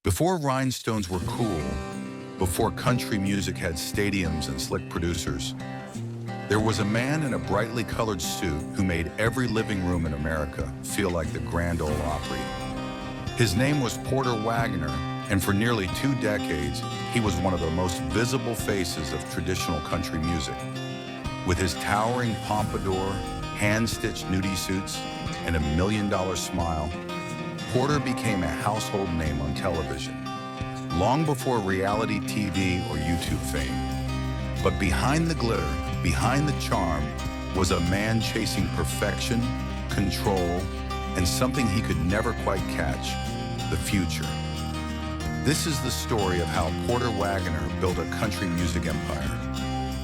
Before rhinestones were cool, before country music had stadiums and slick producers, there was a man in a brightly colored suit who made every living room in America feel like the Grand Ole Opry. His name was Porter Wagoner, and for nearly 2 decades, he was one of the most visible faces of traditional country music. With his towering pompadour, hand-stitched nudie suits, and $1 million smile, Porter became a household name on television, long before reality TV or YouTube fame. But behind the glitter, behind the charm, was a man chasing perfection, control, and something he could never quite catch: the future. This is the story of how Porter Wagoner built a country music empire,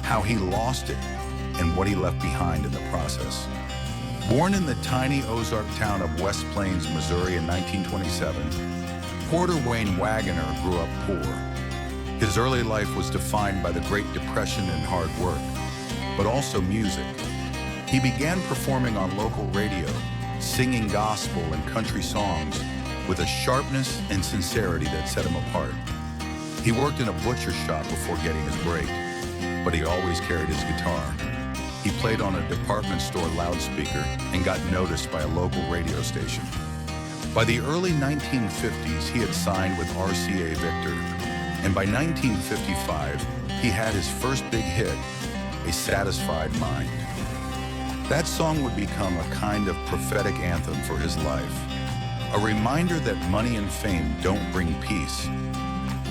how he lost it, and what he left behind in the process. Born in the tiny Ozark town of West Plains, Missouri in 1927, Porter Wayne Wagoner grew up poor. His early life was defined by the Great Depression and hard work, but also music. He began performing on local radio, singing gospel and country songs with a sharpness and sincerity that set him apart. He worked in a butcher shop before getting his break, but he always carried his guitar. He played on a department store loudspeaker and got noticed by a local radio station. By the early 1950s, he had signed with RCA Victor, and by 1955, he had his first big hit, A Satisfied Mind. That song would become a kind of prophetic anthem for his life, a reminder that money and fame don't bring peace.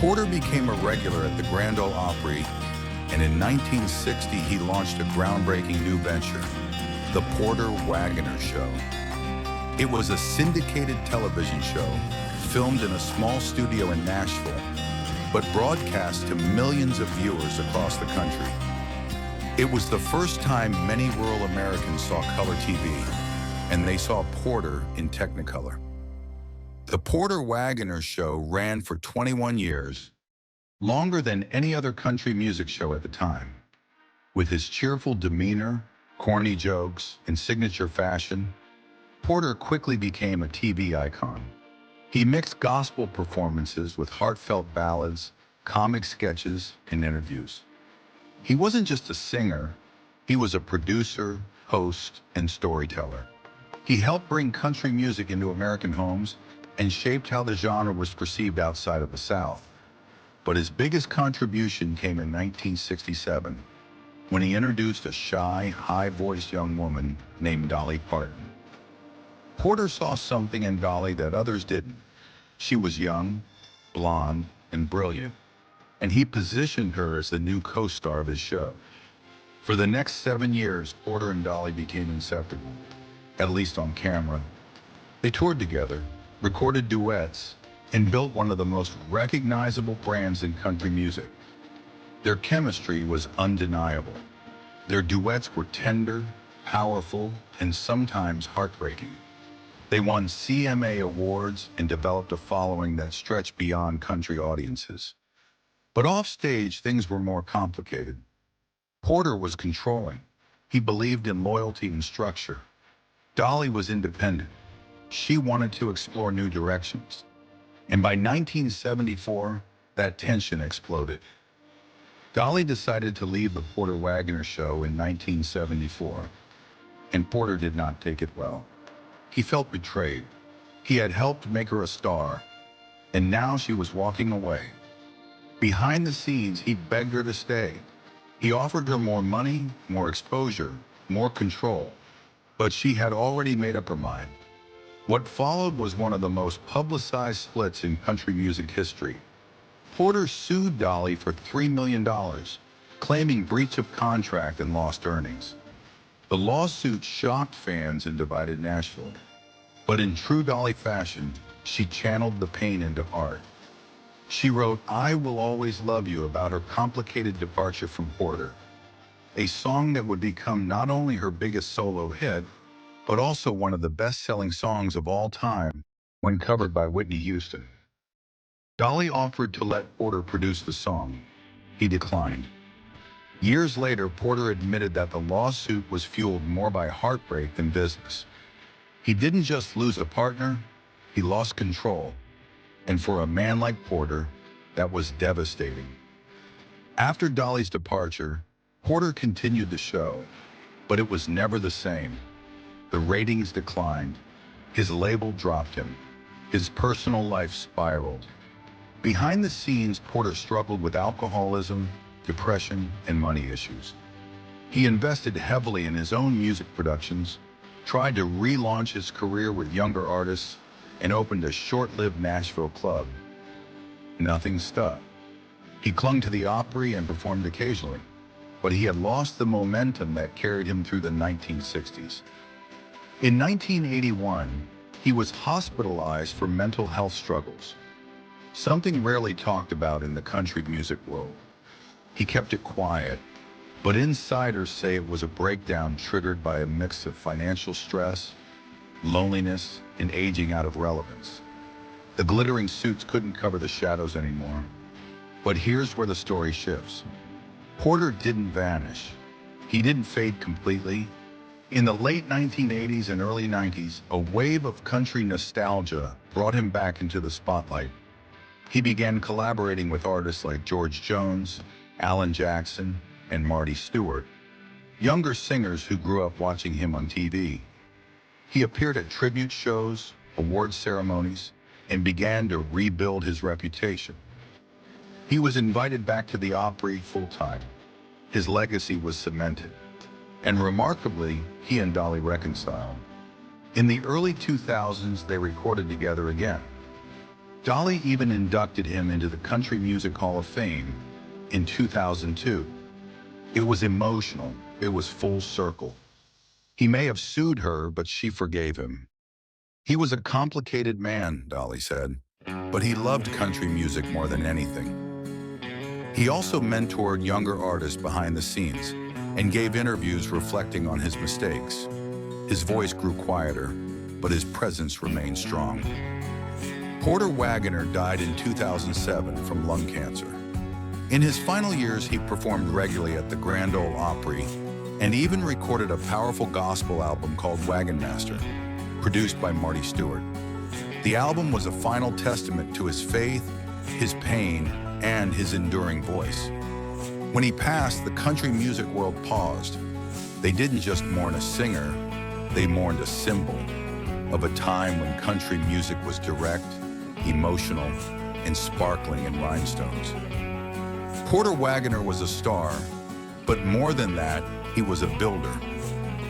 Porter became a regular at the Grand Ole Opry, and in 1960 he launched a groundbreaking new venture, the Porter Wagoner Show. It was a syndicated television show filmed in a small studio in Nashville, but broadcast to millions of viewers across the country. It was the first time many rural Americans saw color TV, and they saw Porter in Technicolor. The Porter Wagoner Show ran for 21 years, longer than any other country music show at the time. With his cheerful demeanor, corny jokes, and signature fashion, Porter quickly became a TV icon. He mixed gospel performances with heartfelt ballads, comic sketches, and interviews. He wasn't just a singer, he was a producer, host, and storyteller. He helped bring country music into American homes and shaped how the genre was perceived outside of the South. But his biggest contribution came in 1967, when he introduced a shy, high-voiced young woman named Dolly Parton. Porter saw something in Dolly that others didn't. She was young, blonde, and brilliant, and he positioned her as the new co-star of his show. For the next 7 years, Porter and Dolly became inseparable, at least on camera. They toured together, recorded duets, and built one of the most recognizable brands in country music. Their chemistry was undeniable. Their duets were tender, powerful, and sometimes heartbreaking. They won CMA awards and developed a following that stretched beyond country audiences. But offstage, things were more complicated. Porter was controlling. He believed in loyalty and structure. Dolly was independent. She wanted to explore new directions. And by 1974, that tension exploded. Dolly decided to leave the Porter Wagoner Show in 1974, and Porter did not take it well. He felt betrayed. He had helped make her a star, and now she was walking away. Behind the scenes, he begged her to stay. He offered her more money, more exposure, more control, but she had already made up her mind. What followed was one of the most publicized splits in country music history. Porter sued Dolly for $3 million, claiming breach of contract and lost earnings. The lawsuit shocked fans and divided Nashville. But in true Dolly fashion, she channeled the pain into art. She wrote "I Will Always Love You" about her complicated departure from Porter, a song that would become not only her biggest solo hit, but also one of the best-selling songs of all time when covered by Whitney Houston. Dolly offered to let Porter produce the song. He declined. Years later, Porter admitted that the lawsuit was fueled more by heartbreak than business. He didn't just lose a partner, he lost control. And for a man like Porter, that was devastating. After Dolly's departure, Porter continued the show, but it was never the same. The ratings declined. His label dropped him. His personal life spiraled. Behind the scenes, Porter struggled with alcoholism, depression, and money issues. He invested heavily in his own music productions, tried to relaunch his career with younger artists, and opened a short-lived Nashville club. Nothing stuck. He clung to the Opry and performed occasionally, but he had lost the momentum that carried him through the 1960s. In 1981, he was hospitalized for mental health struggles, something rarely talked about in the country music world. He kept it quiet, but insiders say it was a breakdown triggered by a mix of financial stress, loneliness, and aging out of relevance. The glittering suits couldn't cover the shadows anymore. But here's where the story shifts. Porter didn't vanish. He didn't fade completely. In the late 1980s and early 90s, a wave of country nostalgia brought him back into the spotlight. He began collaborating with artists like George Jones, Alan Jackson, and Marty Stewart, younger singers who grew up watching him on TV. He appeared at tribute shows, award ceremonies, and began to rebuild his reputation. He was invited back to the Opry full-time. His legacy was cemented. And remarkably, he and Dolly reconciled. In the early 2000s, they recorded together again. Dolly even inducted him into the Country Music Hall of Fame in 2002. It was emotional. It was full circle. He may have sued her, but she forgave him. He was a complicated man, Dolly said, but he loved country music more than anything. He also mentored younger artists behind the scenes and gave interviews reflecting on his mistakes. His voice grew quieter, but his presence remained strong. Porter Wagoner died in 2007 from lung cancer. In his final years, he performed regularly at the Grand Ole Opry and even recorded a powerful gospel album called Wagon Master, produced by Marty Stewart. The album was a final testament to his faith, his pain, and his enduring voice. When he passed, the country music world paused. They didn't just mourn a singer, they mourned a symbol of a time when country music was direct, emotional, and sparkling in rhinestones. Porter Wagoner was a star, but more than that, he was a builder.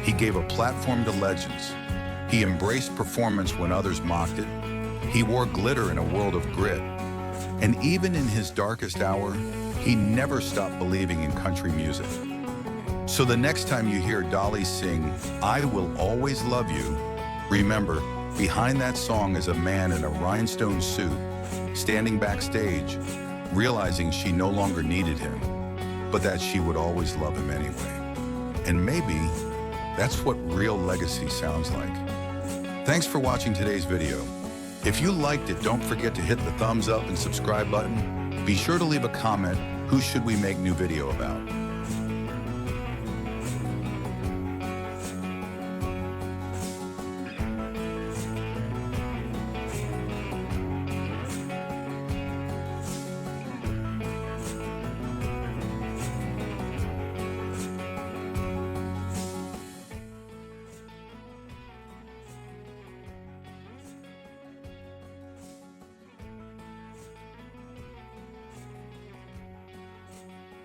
He gave a platform to legends. He embraced performance when others mocked it. He wore glitter in a world of grit. And even in his darkest hour, he never stopped believing in country music. So the next time you hear Dolly sing, "I Will Always Love You," remember, behind that song is a man in a rhinestone suit, standing backstage, realizing she no longer needed him, but that she would always love him anyway. And maybe that's what real legacy sounds like. Thanks for watching today's video. If you liked it, don't forget to hit the thumbs up and subscribe button. Be sure to leave a comment. Who should we make new video about?